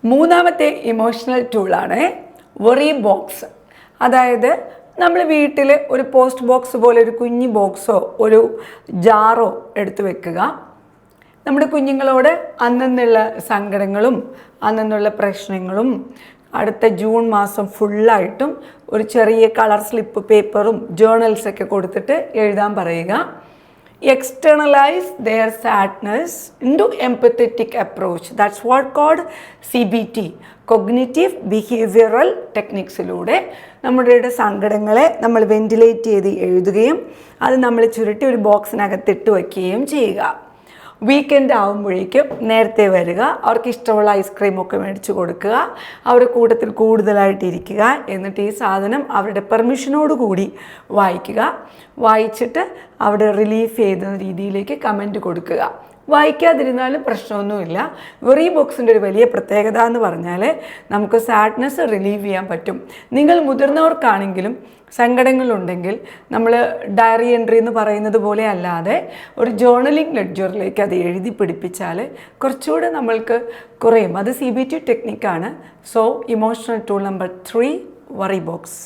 മൂന്നാമത്തെ ഇമോഷണൽ ടൂളാണ് worry box. അതായത് നമ്മൾ വീട്ടിൽ ഒരു പോസ്റ്റ് ബോക്സ് പോലെ ഒരു കുഞ്ഞു ബോക്സോ ഒരു ജാറോ എടുത്ത് വെക്കുക. നമ്മുടെ കുഞ്ഞുങ്ങളോട് അന്നുള്ള സങ്കടങ്ങളും അന്നുള്ള പ്രശ്നങ്ങളും അടുത്ത ജൂൺ മാസം ഫുള്ളായിട്ടും ഒരു ചെറിയ കളർ സ്ലിപ്പ് പേപ്പറും ജേർണൽസൊക്കെ കൊടുത്തിട്ട് എഴുതാൻ പറയുക. Externalize their sadness into empathetic approach. That's what called CBT, Cognitive Behavioral Techniques-ലൂടെ നമ്മുടെ സങ്കടങ്ങളെ നമ്മൾ വെന്റിലേറ്റ് ചെയ്ത് എഴുതുകയും അത് നമ്മൾ ചുരുട്ടി ഒരു ബോക്സിനകത്തിട്ട് വയ്ക്കുകയും ചെയ്യുക. വീക്കെൻഡ് ആകുമ്പോഴേക്കും നേരത്തെ വരിക, അവർക്ക് ഇഷ്ടമുള്ള ഐസ്ക്രീമൊക്കെ മേടിച്ച് കൊടുക്കുക, അവരുടെ കൂട്ടത്തിൽ കൂടുതലായിട്ട് ഇരിക്കുക. എന്നിട്ട് ഈ സാധനം അവരുടെ പെർമിഷനോട് കൂടി വായിക്കുക. വായിച്ചിട്ട് അവിടെ റിലീഫ് ചെയ്യുന്ന രീതിയിലേക്ക് കമൻറ്റ് കൊടുക്കുക. വായിക്കാതിരുന്നാലും പ്രശ്നമൊന്നുമില്ല. വെറി ബോക്സിൻ്റെ ഒരു വലിയ പ്രത്യേകത എന്ന് പറഞ്ഞാൽ നമുക്ക് സാഡ്നെസ് റിലീവ് ചെയ്യാൻ പറ്റും. നിങ്ങൾ മുതിർന്നവർക്കാണെങ്കിലും സങ്കടങ്ങളുണ്ടെങ്കിൽ നമ്മൾ ഡയറി എൻട്രി എന്ന് പറയുന്നത് പോലെ അല്ലാതെ ഒരു ജേർണലിംഗ് ലെഡ്ജറിലേക്ക് അത് എഴുതി പിടിപ്പിച്ചാൽ കുറച്ചുകൂടെ നമ്മൾക്ക് കുറയും. അത് CBT ടെക്നിക്കാണ്. So emotional tool number 3 worry box.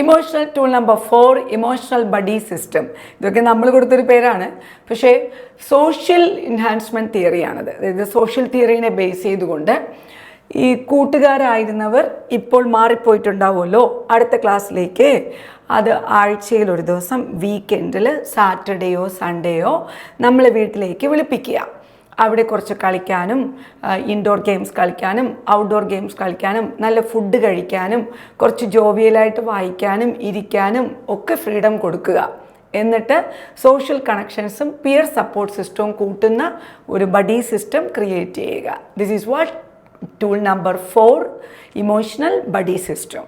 Emotional tool number 4 emotional buddy system. ഇതൊക്കെ നമ്മൾ കൊടുത്തൊരു പേരാണ്, പക്ഷേ സോഷ്യൽ എൻഹാൻസ്മെൻറ്റ് തിയറിയാണത്. അതായത് സോഷ്യൽ തിയറീനെ ബേസ് ചെയ്തുകൊണ്ട് ഈ കൂട്ടുകാരായിരുന്നവർ ഇപ്പോൾ മാറിപ്പോയിട്ടുണ്ടാവുമല്ലോ അടുത്ത ക്ലാസ്സിലേക്ക്. അത് ആഴ്ചയിൽ ഒരു ദിവസം വീക്കെൻഡിൽ സാറ്റർഡേയോ സൺഡേയോ നമ്മളെ വീട്ടിലേക്ക് വിളിപ്പിക്കുക. അവിടെ കുറച്ച് കളിക്കാനും ഇൻഡോർ ഗെയിംസ് കളിക്കാനും ഔട്ട്ഡോർ ഗെയിംസ് കളിക്കാനും നല്ല ഫുഡ് കഴിക്കാനും കുറച്ച് ജോവിയലായിട്ട് വായിക്കാനും ഇരിക്കാനും ഒക്കെ ഫ്രീഡം കൊടുക്കുക. എന്നിട്ട് സോഷ്യൽ കണക്ഷൻസും പിയർ സപ്പോർട്ട് സിസ്റ്റവും കൂട്ടുന്ന ഒരു ബഡി സിസ്റ്റം ക്രിയേറ്റ് ചെയ്യുക. This is what tool number 4 emotional buddy system.